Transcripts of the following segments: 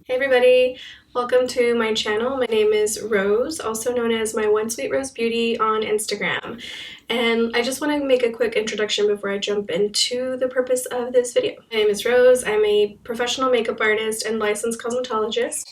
Hey everybody, welcome to my channel. My name is Rose, also known as my One Sweet Rose Beauty on Instagram. And I just want to make a quick introduction before I jump into the purpose of this video. My name is Rose. I'm a professional makeup artist and licensed cosmetologist.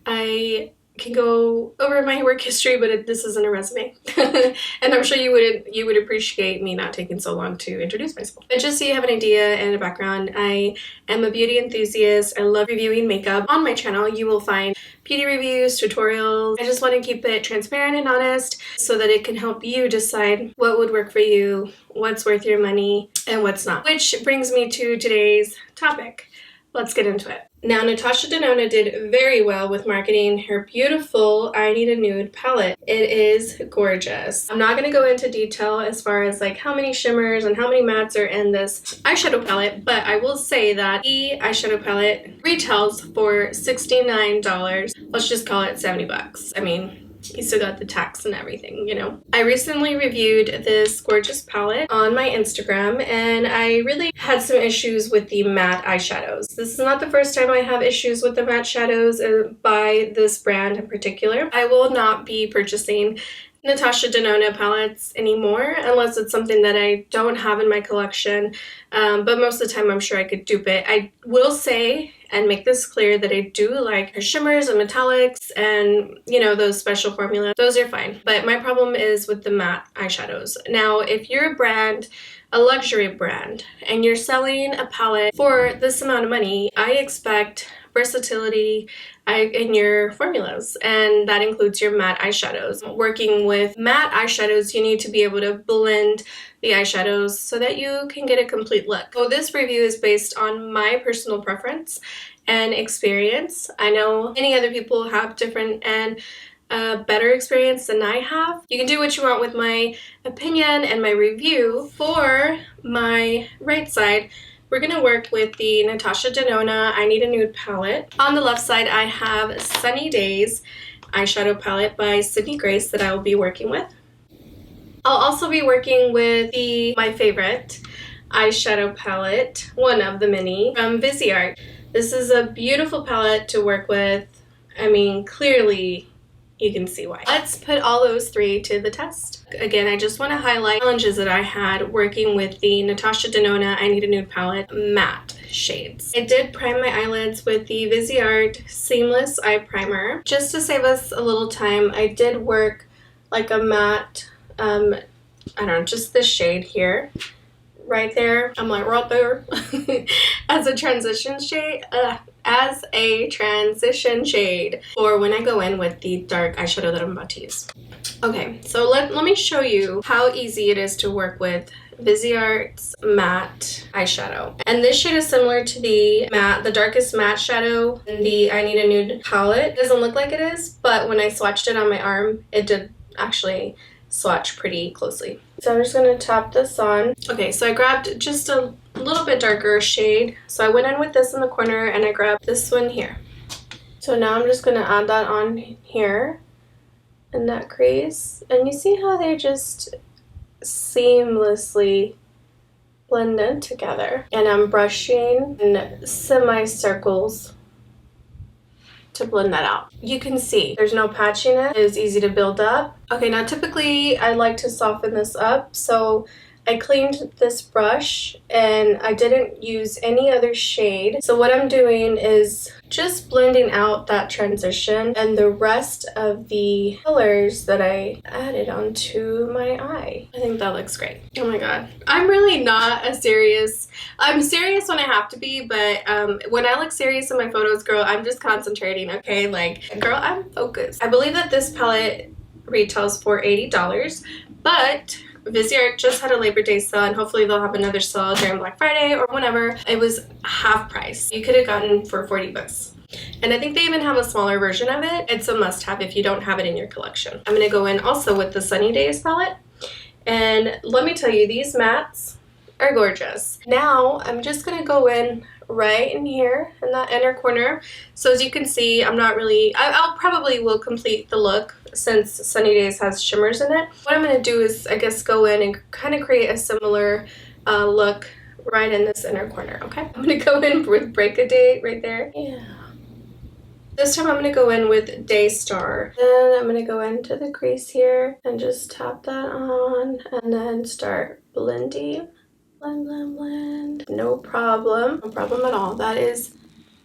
I can go over my work history, but this isn't a resume. And I'm sure you would appreciate me not taking so long to introduce myself. But just so you have an idea and a background, I am a beauty enthusiast. I love reviewing makeup. On my channel, you will find beauty reviews, tutorials. I just want to keep it transparent and honest so that it can help you decide what would work for you, what's worth your money, and what's not. Which brings me to today's topic. Let's get into it. Now, Natasha Denona did very well with marketing her beautiful I Need a Nude palette. It is gorgeous. I'm not going to go into detail as far as like how many shimmers and how many mattes are in this eyeshadow palette, but I will say that the eyeshadow palette retails for $69. Let's just call it 70 bucks. I mean, you still got the tax and everything, you know. I recently reviewed this gorgeous palette on my Instagram, and I really had some issues with the matte eyeshadows. This is not the first time I have issues with the matte shadows by this brand in particular. I will not be purchasing Natasha Denona palettes anymore unless it's something that I don't have in my collection, but most of the time I'm sure I could dupe it. I will say and make this clear that I do like her shimmers and metallics and, you know, those special formulas. Those are fine, but my problem is with the matte eyeshadows. Now, if you're a brand, a luxury brand, and you're selling a palette for this amount of money, I expect versatility in your formulas, and that includes your matte eyeshadows. Working with matte eyeshadows, you need to be able to blend the eyeshadows so that you can get a complete look. So this review is based on my personal preference and experience. I know many other people have different and better experience than I have. You can do what you want with my opinion and my review. For my right side, we're going to work with the Natasha Denona I Need a Nude palette. On the left side, I have Sunny Days eyeshadow palette by Sydney Grace that I will be working with. I'll also be working with my favorite eyeshadow palette, one of the many, from Viseart. This is a beautiful palette to work with. I mean, clearly you can see why. Let's put all those three to the test. Again, I just want to highlight challenges that I had working with the Natasha Denona I Need a Nude palette matte shades. I did prime my eyelids with the Viseart Seamless Eye Primer. Just to save us a little time, I did work like a matte, I don't know, just this shade here. Right there. I'm like right there. As a transition shade. Or when I go in with the dark eyeshadow that I'm about to use. Okay, so let me show you how easy it is to work with Viseart's matte eyeshadow. And this shade is similar to the darkest matte shadow in the I Need a Nude palette. It doesn't look like it is, but when I swatched it on my arm, it did actually swatch pretty closely. So I'm just going to tap this on. Okay, so I grabbed just a little bit darker shade. So I went in with this in the corner and I grabbed this one here. So now I'm just going to add that on here in that crease. And you see how they just seamlessly blend in together. And I'm brushing in semicircles to blend that out. You can see there's no patchiness. It is easy to build up. Okay, now typically I like to soften this up, so I cleaned this brush and I didn't use any other shade. So what I'm doing is just blending out that transition and the rest of the colors that I added onto my eye. I think that looks great. Oh my god. I'm really not I'm serious when I have to be, but when I look serious in my photos, girl, I'm just concentrating, okay? Like, girl, I'm focused. I believe that this palette retails for $80, but Viseart just had a Labor Day sale, and hopefully they'll have another sale during Black Friday or whenever. It was half price. You could have gotten for 40 bucks. And I think they even have a smaller version of it. It's a must-have if you don't have it in your collection. I'm going to go in also with the Sunny Days palette. And let me tell you, these mattes are gorgeous. Now, I'm just going to go in right in here in that inner corner. So as you can see, I'll probably will complete the look since Sunny Days has shimmers in it. What I'm going to do is, I guess, go in and kind of create a similar look right in this inner corner, okay? I'm going to go in with Break a Date right there. Yeah. This time I'm going to go in with Daystar. Then I'm going to go into the crease here and just tap that on and then start blending. Blend, blend, blend. No problem. No problem at all. That is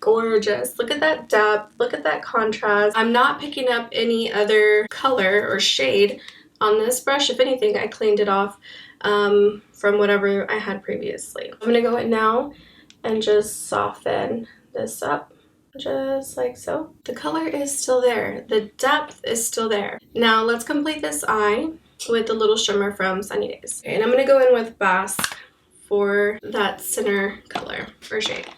gorgeous. Look at that depth. Look at that contrast. I'm not picking up any other color or shade on this brush. If anything, I cleaned it off from whatever I had previously. I'm going to go in now and just soften this up. Just like so. The color is still there. The depth is still there. Now let's complete this eye with a little shimmer from Sunny Days. Okay, and I'm going to go in with Basque for that center color or shade.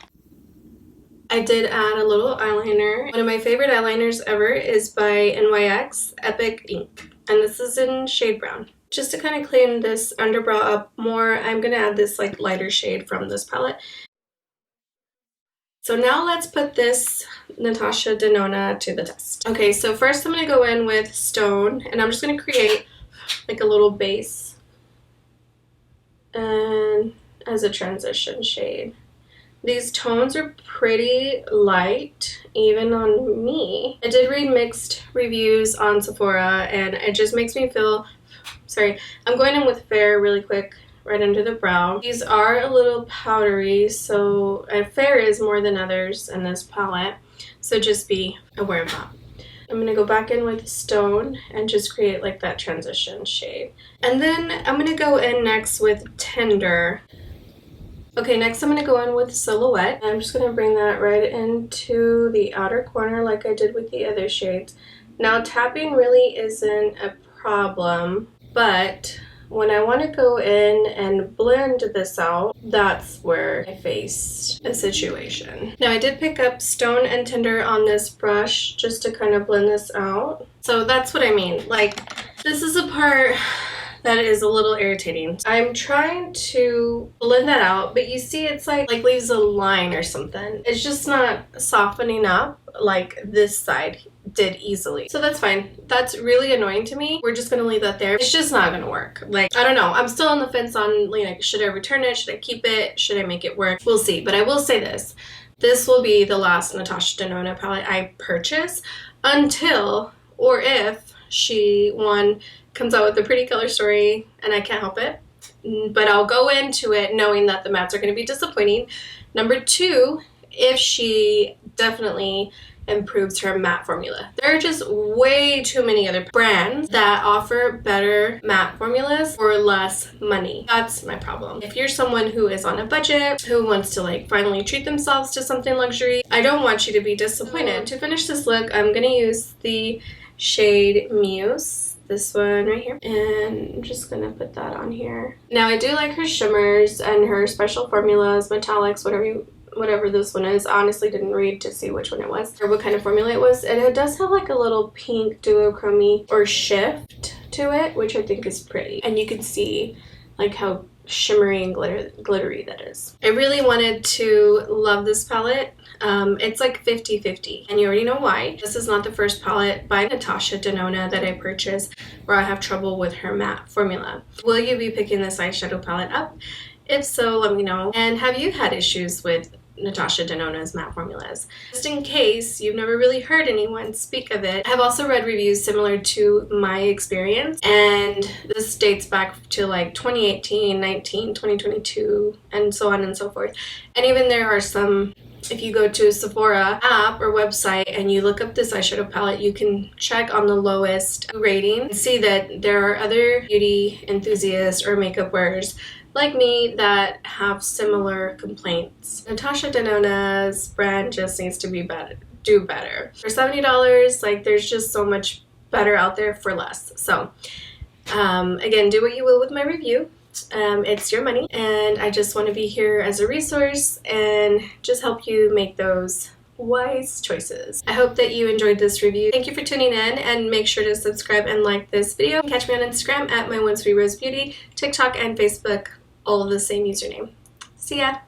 I did add a little eyeliner. One of my favorite eyeliners ever is by NYX Epic Ink. And this is in shade brown. Just to kind of clean this underbrow up more, I'm going to add this like lighter shade from this palette. So now let's put this Natasha Denona to the test. Okay, so first I'm going to go in with Stone, and I'm just going to create like a little base and as a transition shade. These tones are pretty light, even on me. I did read mixed reviews on Sephora, and it just makes me feel, sorry, I'm going in with Fair really quick, right under the brow. These are a little powdery, so Fair is more than others in this palette, so just be aware of that. I'm going to go back in with Stone and just create like that transition shade. And then I'm going to go in next with Tender. Okay, next I'm going to go in with Silhouette. I'm just going to bring that right into the outer corner like I did with the other shades. Now tapping really isn't a problem, but when I want to go in and blend this out, that's where I faced a situation. Now I did pick up Stone and Tender on this brush just to kind of blend this out. So that's what I mean. Like, this is a part that is a little irritating. I'm trying to blend that out, but you see it's like leaves a line or something. It's just not softening up like this side did easily. So that's fine. That's really annoying to me. We're just gonna leave that there. It's just not gonna work. Like, I don't know. I'm still on the fence on, like, should I return it? Should I keep it? Should I make it work? We'll see. But I will say this. This will be the last Natasha Denona palette I purchase until or if she, one, comes out with a pretty color story and I can't help it. But I'll go into it knowing that the mattes are going to be disappointing. Number two, if she definitely improves her matte formula. There are just way too many other brands that offer better matte formulas for less money. That's my problem. If you're someone who is on a budget, who wants to like finally treat themselves to something luxury, I don't want you to be disappointed. To finish this look, I'm going to use the shade Muse. This one right here, and I'm just gonna put that on here. Now I do like her shimmers and her special formulas, metallics, whatever this one is. I honestly didn't read to see which one it was or what kind of formula it was, and it does have like a little pink duochrome or shift to it, which I think is pretty, and you can see like how shimmery and glittery that is. I really wanted to love this palette. It's like 50-50, and you already know why. This is not the first palette by Natasha Denona that I purchased where I have trouble with her matte formula. Will you be picking this eyeshadow palette up? If so, let me know. And have you had issues with Natasha Denona's matte formulas? Just in case you've never really heard anyone speak of it, I've also read reviews similar to my experience, and this dates back to like 2018, 19, 2022, and so on and so forth. And even there are some, if you go to a Sephora app or website and you look up this eyeshadow palette, you can check on the lowest rating and see that there are other beauty enthusiasts or makeup wearers like me that have similar complaints. Natasha Denona's brand just needs to be better, do better. For $70, like, there's just so much better out there for less. So again, do what you will with my review. It's your money, and I just want to be here as a resource and just help you make those wise choices. I hope that you enjoyed this review. Thank you for tuning in, and make sure to subscribe and like this video. Catch me on Instagram at my One Sweet Rose Beauty, TikTok and Facebook, all of the same username. See ya!